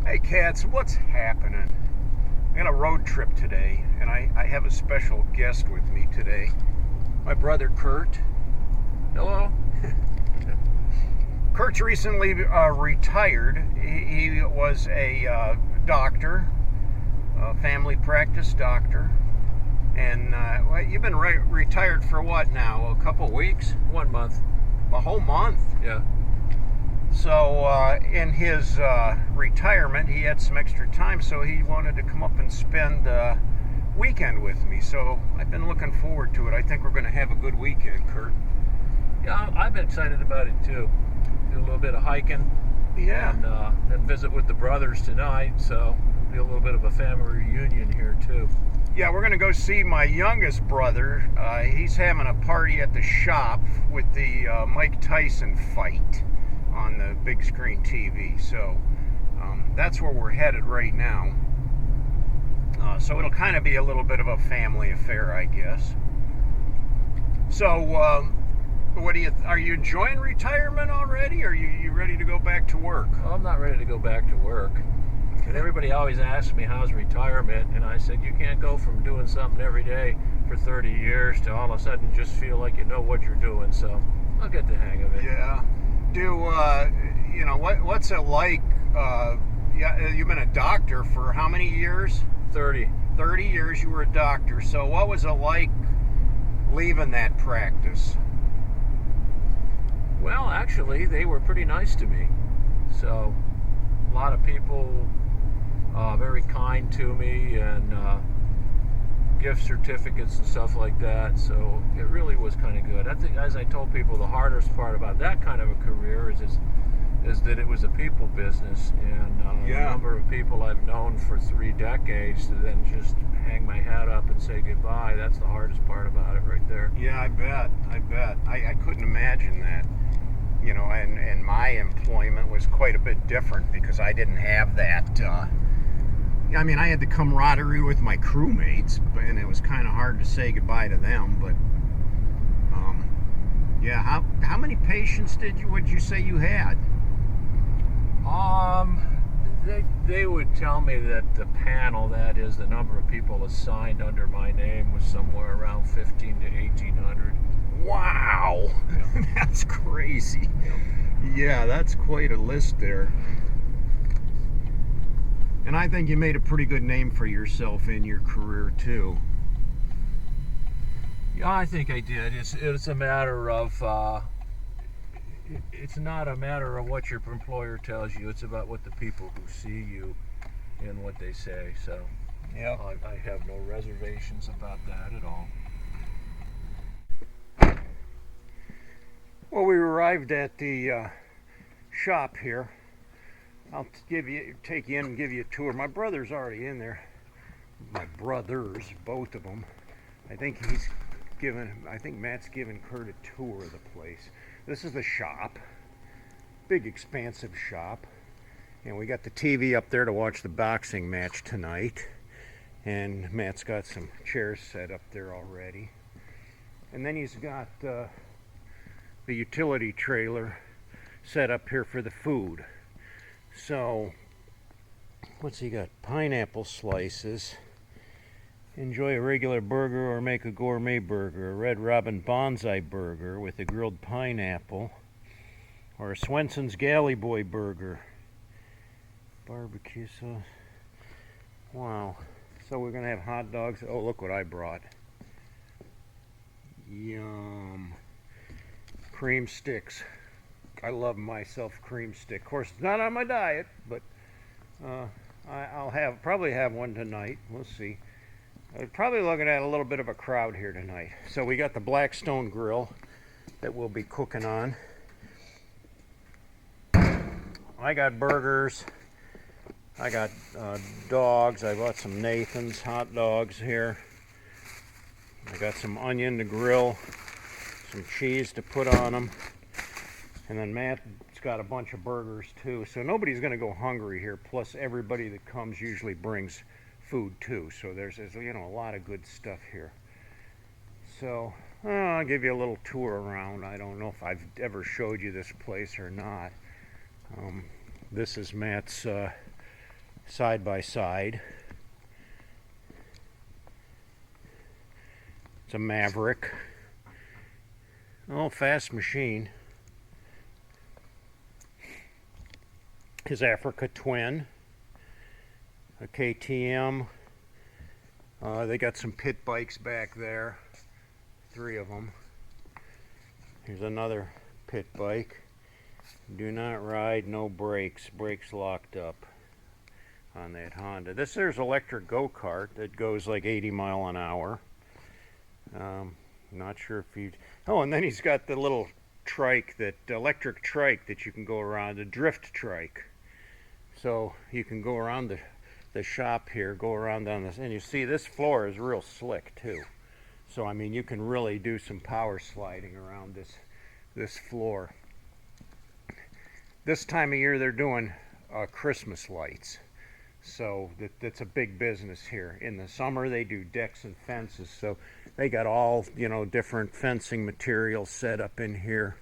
Hey cats, what's happening? I'm on a road trip today, and I have a special guest with me today. My brother Kurt. Hello. Kurt's recently retired. He was a doctor, a family practice doctor. And well, you've been retired for what now? A couple weeks? 1 month. A whole month? Yeah. So in his retirement, he had some extra time, so he wanted to come up and spend a weekend with me. So I've been looking forward to it. I think we're going to have a good weekend, Kurt. Yeah, I've been excited about it too. Do a little bit of hiking. Yeah. And then visit with the brothers tonight. So be a little bit of a family reunion here too. Yeah, we're going to go see my youngest brother. He's having a party at the shop with the Mike Tyson fight on the big screen TV. So that's where we're headed right now. So it'll kind of be a little bit of a family affair, I guess. So are you enjoying retirement already, or are you ready to go back to work? Well, I'm not ready to go back to work. And everybody always asks me, how's retirement? And I said, you can't go from doing something every day for 30 years to all of a sudden just feel like you know what you're doing. So I'll get the hang of it. Yeah. What's it like? Yeah, you've been a doctor for how many years? 30. 30 years you were a doctor. So what was it like leaving that practice? Well, actually, they were pretty nice to me. So a lot of people very kind to me, and gift certificates and stuff like that. So it really was kind of good. I think, as I told people, the hardest part about that kind of a career is that it was a people business, and the number of people I've known for 3 decades to then just hang my hat up and say goodbye, that's the hardest part about it right there. Yeah, I bet. I couldn't imagine that. And my employment was quite a bit different because I didn't have that. I had the camaraderie with my crewmates, and it was kind of hard to say goodbye to them. But yeah, how many patients would you say you had? They would tell me that the panel, that is the number of people assigned under my name, was somewhere around 15 to 1800. Wow, yeah. That's crazy. Yeah, that's quite a list there. And I think you made a pretty good name for yourself in your career too. Yeah, I think I did. It's a matter of it's not a matter of what your employer tells you. It's about what the people who see you and what they say. So yeah, I have no reservations about that at all. Well, we arrived at the shop here. I'll take you in and give you a tour. My brother's already in there. My brothers, both of them. I think Matt's giving Kurt a tour of the place. This is the shop. Big, expansive shop. And we got the TV up there to watch the boxing match tonight. And Matt's got some chairs set up there already. And then he's got the utility trailer set up here for the food. So, what's he got? Pineapple slices. Enjoy a regular burger or make a gourmet burger. A Red Robin Bonsai burger with a grilled pineapple. Or a Swenson's Galley Boy burger. Barbecue sauce. Wow. So we're going to have hot dogs. Oh, look what I brought. Yum. Cream sticks. I love myself cream stick. Of course, it's not on my diet, but I'll probably have one tonight. We'll see. I'm probably looking at a little bit of a crowd here tonight. So we got the Blackstone grill that we'll be cooking on. I got burgers. I got dogs. I bought some Nathan's hot dogs here. I got some onion to grill, some cheese to put on them. And then Matt's got a bunch of burgers too. So nobody's going to go hungry here. Plus everybody that comes usually brings food too. So there's a lot of good stuff here. So I'll give you a little tour around. I don't know if I've ever showed you this place or not. This is Matt's side by side. It's a Maverick. Oh, fast machine. His Africa Twin. A KTM. They got some pit bikes back there. 3 of them. Here's another pit bike. Do not ride, no brakes. Brakes locked up on that Honda. This there's electric go-kart that goes like 80 miles an hour. Not sure if you. Oh, and then he's got the little trike, that electric trike that you can go around, a drift trike. So you can go around the shop here, go around down this, and you see this floor is real slick too. So I mean, you can really do some power sliding around this floor. This time of year they're doing Christmas lights, so that's a big business here. In the summer they do decks and fences, so they got all, you know, different fencing materials set up in here.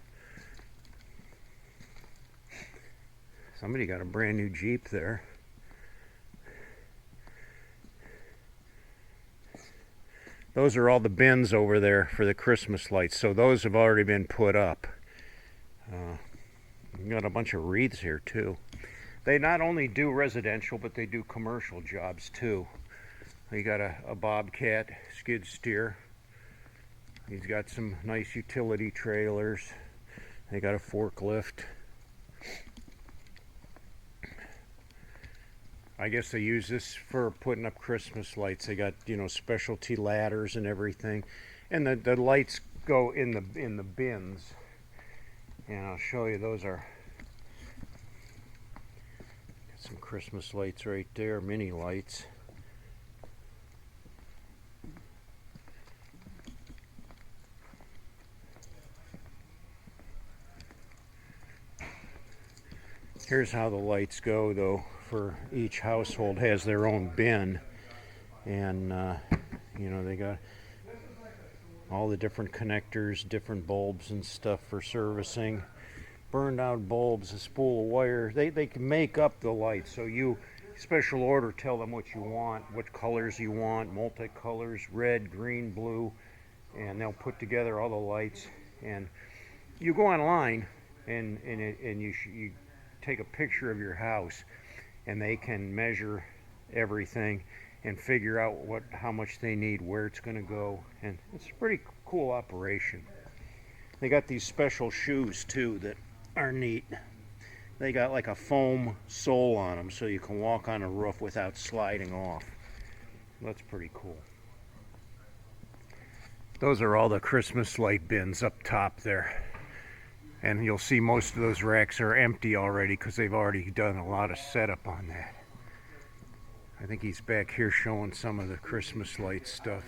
Somebody got a brand new Jeep there. Those are all the bins over there for the Christmas lights, so those have already been put up. We got a bunch of wreaths here too. They not only do residential, but they do commercial jobs too. They got a Bobcat skid steer. He's got some nice utility trailers. They got a forklift. I guess they use this for putting up Christmas lights. They got, you know, specialty ladders and everything, and the lights go in the bins. And I'll show you, those are got some Christmas lights right there, mini lights. Here's how the lights go though. For each household has their own bin, and you know, they got all the different connectors, different bulbs and stuff for servicing. Burned out bulbs, a spool of wire. They can make up the lights, so you special order, tell them what you want, what colors you want, multicolors, red, green, blue, and they'll put together all the lights. And you go online and you take a picture of your house, and they can measure everything and figure out how much they need, where it's going to go, and it's a pretty cool operation. They got these special shoes too that are neat. They got like a foam sole on them, so you can walk on a roof without sliding off. That's pretty cool. Those are all the Christmas light bins up top there. And you'll see most of those racks are empty already because they've already done a lot of setup on that. I think he's back here showing some of the Christmas light stuff.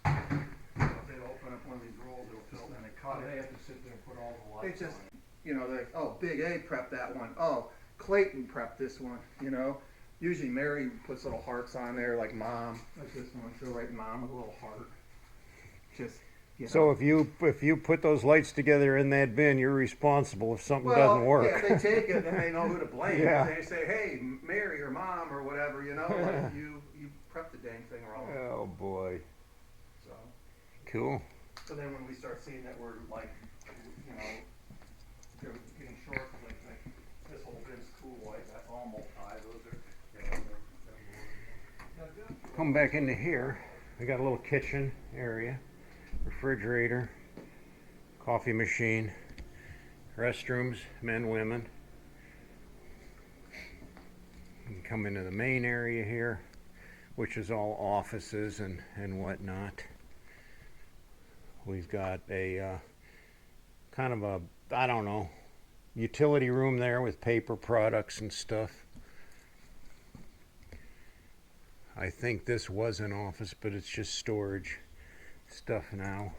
They open up one of these rolls, it'll fill, and they cut it. They have to sit there and put all the They lights just, on. you know, they, oh, Big A prepped that one. Oh, Clayton prepped this one, you know. Usually Mary puts little hearts on there, like Mom, like this one. She'll write Mom with a little heart. Just, you know. So if you put those lights together in that bin, you're responsible if something doesn't work. Yeah, they take it and they know who to blame. Yeah. They say, hey, Mary or Mom or whatever, you know, like you prepped the dang thing wrong. Oh boy. So. Cool. So then when we start seeing that we're like, you know, they're getting short, like this whole bin's cool, like that's all multi, those are, you know, they're Come back into here. We got a little kitchen area, refrigerator, coffee machine, restrooms, men, women. You can come into the main area here, which is all offices and whatnot. We've got a kind of a, I don't know, utility room there with paper products and stuff. I think this was an office, but it's just storage stuff now.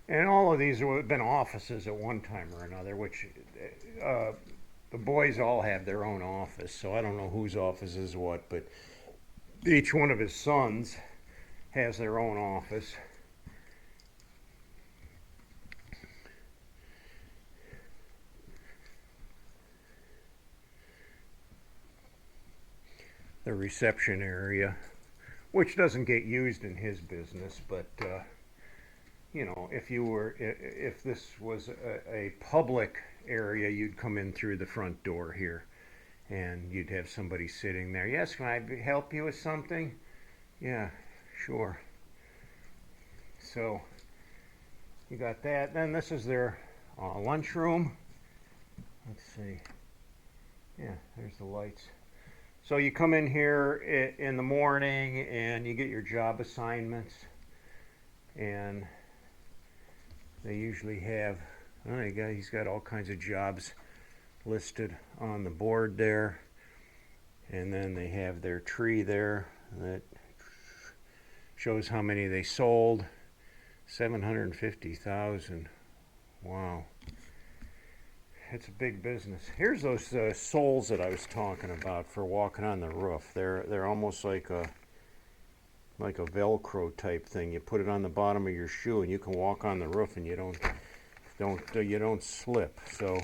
And all of these have been offices at one time or another, which the boys all have their own office, so I don't know whose office is what, but each one of his sons has their own office. the reception area, which doesn't get used in his business, but you know, if this was a public area, you'd come in through the front door here, and you'd have somebody sitting there. Yes, can I help you with something? Yeah, sure. So you got that. Then this is their lunchroom. Let's see. Yeah, there's the lights. So you come in here in the morning and you get your job assignments, and they usually have, oh, he's got all kinds of jobs listed on the board there, and then they have their tree there that shows how many they sold. 750,000. Wow. It's a big business. Here's those soles that I was talking about for walking on the roof. They're almost like a Velcro type thing. You put it on the bottom of your shoe, and you can walk on the roof, and you don't slip. So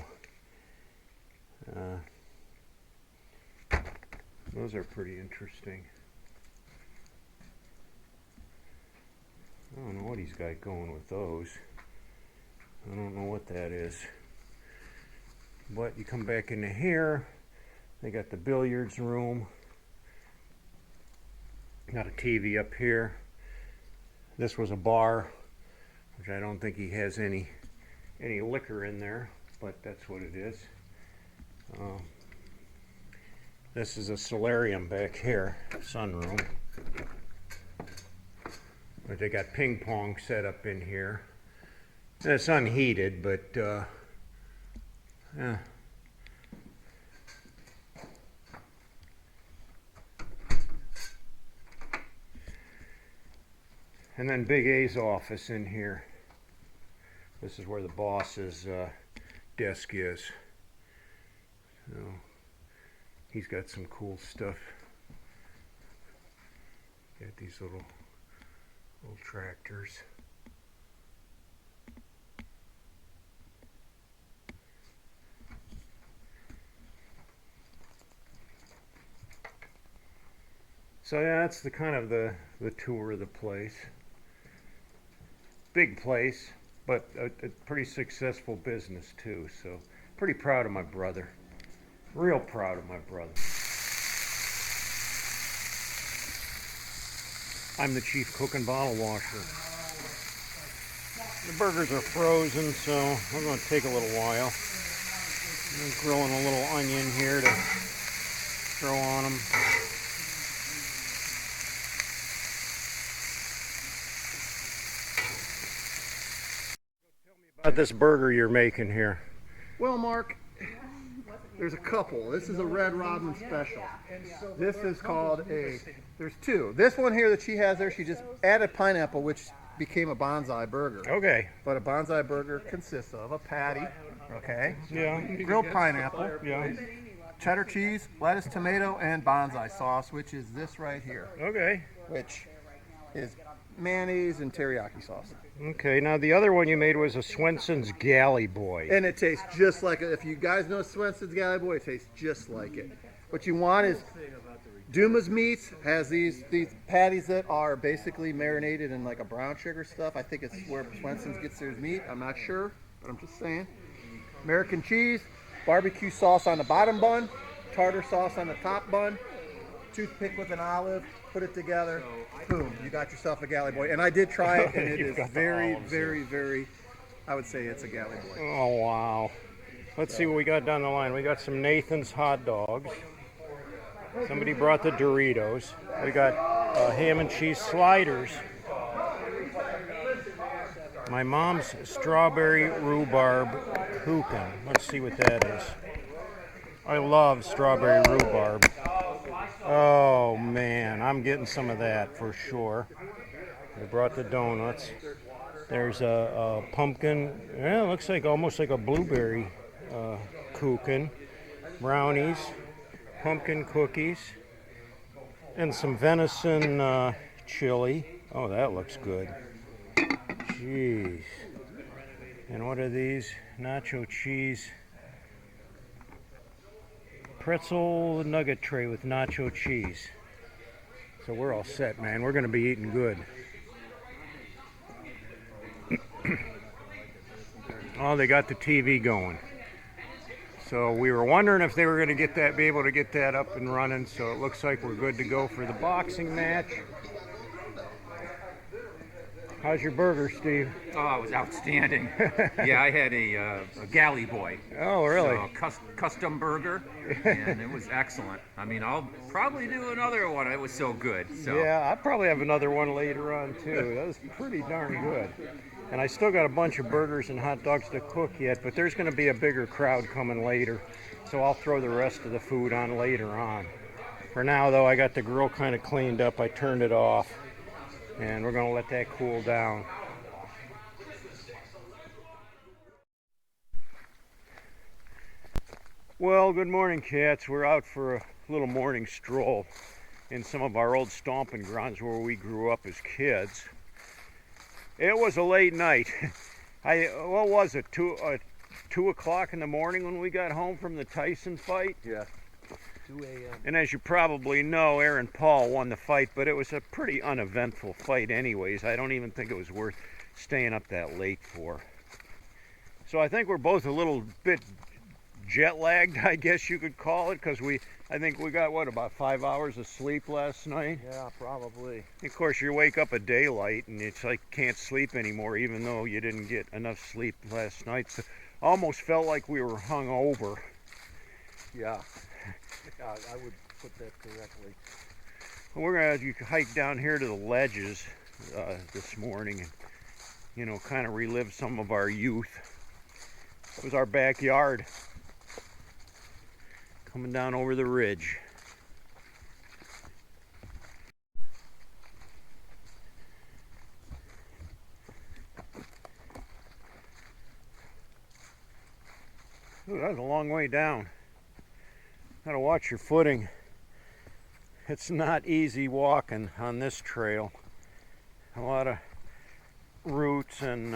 those are pretty interesting. I don't know what he's got going with those. I don't know what that is. But you come back into here, they got the billiards room. Got a TV up here. This was a bar, which I don't think he has any liquor in there, but that's what it is. This is a solarium back here, sunroom. But they got ping pong set up in here. And it's unheated, but yeah. And then Big A's office in here. This is where the boss's desk is. So he's got some cool stuff. Got these little tractors. So yeah, that's the kind of the tour of the place. Big place, but a pretty successful business too. So pretty proud of my brother. Real proud of my brother. I'm the chief cook and bottle washer. The burgers are frozen, so we're going to take a little while. I'm grilling a little onion here to throw on them. Tell me about this burger you're making here. Well, Mark, there's a couple. This is a Red Robin special. This is called there's two. This one here that she has there, she just added pineapple, which became a bonsai burger. Okay. But a bonsai burger consists of a patty, okay? Yeah. Grilled pineapple. Yeah. Cheddar cheese, lettuce, tomato, and bonsai sauce, which is this right here. Okay. Which is mayonnaise and teriyaki sauce. Okay, now the other one you made was a Swenson's Galley Boy. And it tastes just like it. If you guys know Swenson's Galley Boy, it tastes just like it. What you want is Duma's Meats has these patties that are basically marinated in like a brown sugar stuff. I think it's where Swenson's gets their meat. I'm not sure, but I'm just saying. American cheese, barbecue sauce on the bottom bun, tartar sauce on the top bun, toothpick with an olive, put it together, boom, you got yourself a Galley Boy. And I did try it, and it is very, very, very, I would say it's a Galley Boy. Oh, wow. Let's see what we got down the line. We got some Nathan's hot dogs. Somebody brought the Doritos. We got ham and cheese sliders. My mom's strawberry rhubarb kuchen. Let's see what that is. I love strawberry rhubarb. Oh man, I'm getting some of that for sure. They brought the donuts. There's a pumpkin. Yeah, it looks like almost like a blueberry kuchen. Brownies, pumpkin cookies, and some venison chili. Oh, that looks good. Jeez. And what are these? Nacho cheese pretzel nugget tray with nacho cheese. So we're all set, man. We're gonna be eating good. Oh, they got the TV going. So we were wondering if they were going to be able to get that up and running. So it looks like we're good to go for the boxing match. How's your burger, Steve? Oh, it was outstanding. Yeah, I had a galley boy. Oh, really? So custom burger, and it was excellent. I mean, I'll probably do another one. It was so good. So. Yeah, I'll probably have another one later on too. That was pretty darn good. And I still got a bunch of burgers and hot dogs to cook yet, but there's going to be a bigger crowd coming later. So I'll throw the rest of the food on later on. For now, though, I got the grill kind of cleaned up. I turned it off. And we're going to let that cool down. Well, good morning, cats. We're out for a little morning stroll in some of our old stomping grounds where we grew up as kids. It was a late night. What was it, 2 o'clock in the morning when we got home from the Tyson fight? Yeah. 2 a.m. And as you probably know, Aaron Paul won the fight, but it was a pretty uneventful fight anyways. I don't even think it was worth staying up that late for. So I think we're both a little bit jet lagged, I guess you could call it, because I think we got, what, about 5 hours of sleep last night? Yeah, probably. Of course, you wake up at daylight and it's like can't sleep anymore, even though you didn't get enough sleep last night. So almost felt like we were hung over. Yeah. Yeah, I would put that correctly. We're gonna hike down here to the ledges this morning and, you know, kind of relive some of our youth. It was our backyard. Coming down over the ridge. Ooh, that was a long way down. Gotta watch your footing. It's not easy walking on this trail. A lot of roots and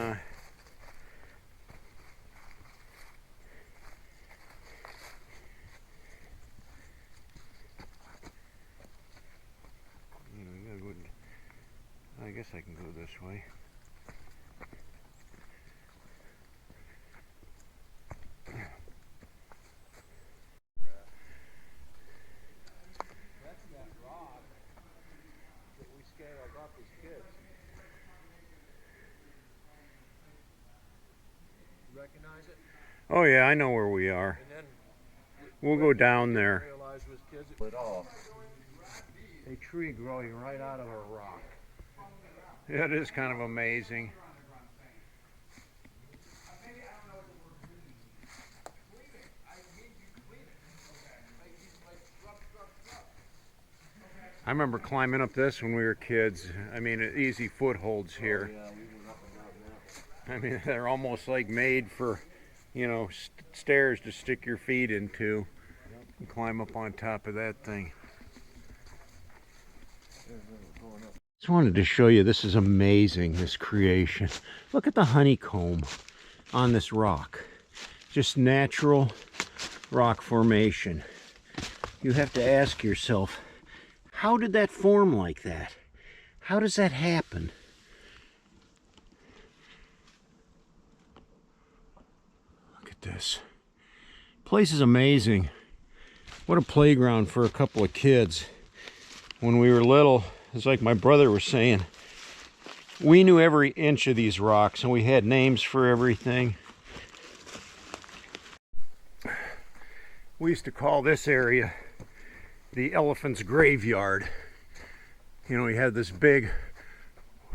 I guess I can go this way. That's that rock that we scaled up as kids. You recognize it? Oh yeah, I know where we are. And then We'll go down there. realized was kids at all. A tree growing right out of a rock. Yeah, it is kind of amazing. I remember climbing up this when we were kids. I mean, easy footholds here. Yeah, we went up and down that. I mean, they're almost like made for, you know, stairs to stick your feet into. And climb up on top of that thing. Just wanted to show you, this is amazing, this creation. Look at the honeycomb on this rock. Just natural rock formation. You have to ask yourself, how did that form like that? How does that happen? Look at this. Place is amazing. What a playground for a couple of kids. When we were little, it's like my brother was saying, we knew every inch of these rocks and we had names for everything. We used to call this area the elephant's graveyard. You know, we had this big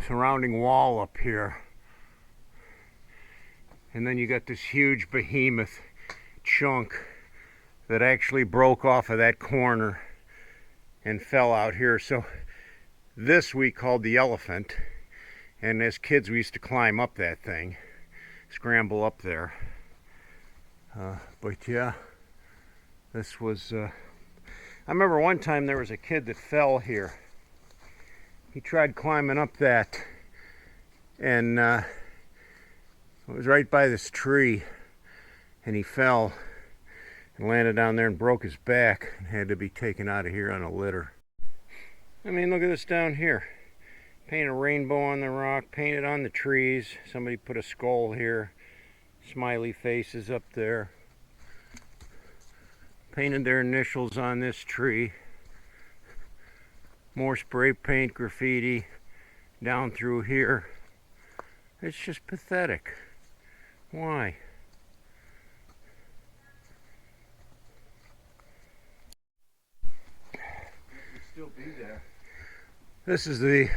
surrounding wall up here. And then you got this huge behemoth chunk that actually broke off of that corner and fell out here. So this we called the elephant, and as kids we used to climb up that thing, scramble up there. But yeah, this was I remember one time there was a kid that fell here. He tried climbing up that, and it was right by this tree, and he fell. and landed down there and broke his back and had to be taken out of here on a litter. I mean, look at this down here. Paint a rainbow on the rock, painted on the trees. Somebody put a skull here, smiley faces up there. Painted their initials on this tree. More spray paint graffiti down through here. It's just pathetic. Why? Still be there. This is the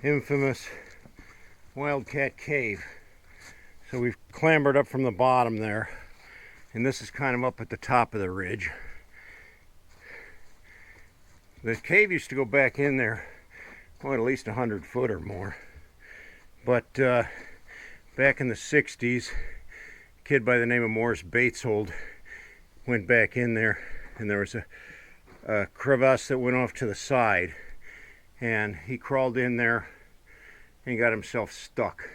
infamous Wildcat Cave. So we've clambered up from the bottom there, and this is kind of up at the top of the ridge. The cave used to go back in there, at least 100 foot or more. But back in the 60s, a kid by the name of Morris Bateshold went back in there, and there was a crevasse that went off to the side, and he crawled in there and got himself stuck.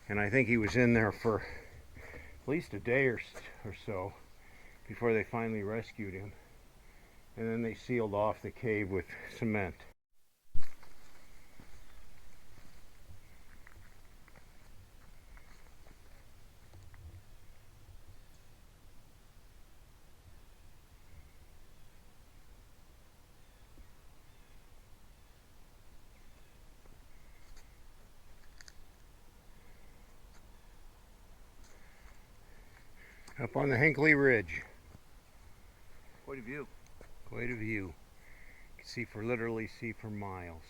And I think he was in there for at least a day or so before they finally rescued him. And then they sealed off the cave with cement. Up on the Hinckley Ridge. Quite a view. Quite a view. You can literally see for miles.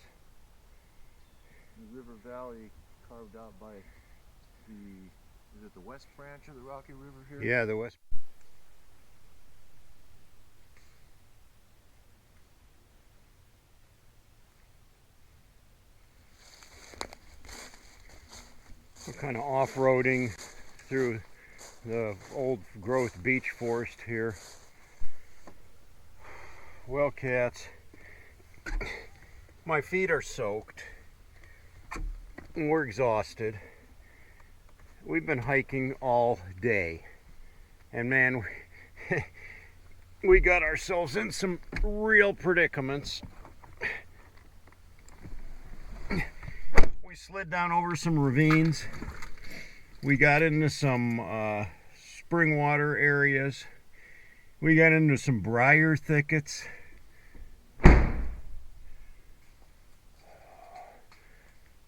The river valley carved out by is it the west branch of the Rocky River here? Yeah, the west. We're kind of off-roading through the old growth beech forest here. Well, cats, my feet are soaked and we're exhausted. We've been hiking all day, and man, we got ourselves in some real predicaments. We slid down over some ravines. We got into some spring water areas. We got into some briar thickets.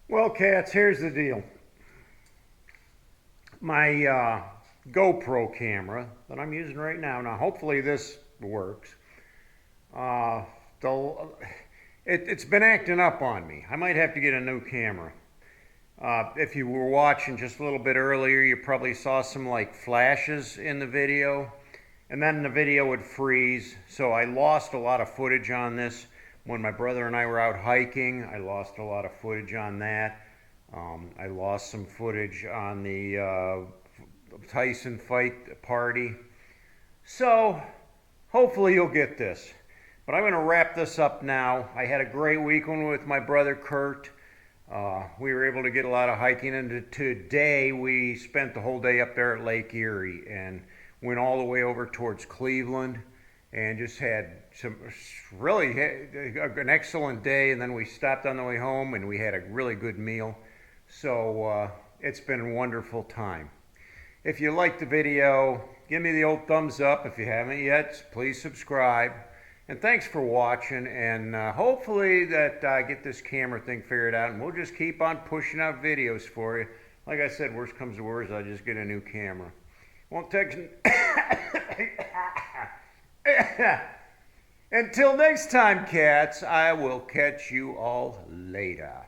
Well, cats, here's the deal. My GoPro camera that I'm using right now, hopefully this works, it's been acting up on me. I might have to get a new camera. If you were watching just a little bit earlier, you probably saw some like flashes in the video, and then the video would freeze. So I lost a lot of footage on this. When my brother and I were out hiking, I lost a lot of footage on that. I lost some footage on the Tyson fight party. So hopefully you'll get this. But I'm going to wrap this up now. I had a great weekend with my brother Kurt. We were able to get a lot of hiking, and today we spent the whole day up there at Lake Erie and went all the way over towards Cleveland and just had an excellent day. And then we stopped on the way home and we had a really good meal. So it's been a wonderful time. If you liked the video, give me the old thumbs up. If you haven't yet, please subscribe. And thanks for watching, and hopefully that I get this camera thing figured out, and we'll just keep on pushing out videos for you. Like I said, worst comes to worst, I'll just get a new camera. Won't take... Until next time, cats, I will catch you all later.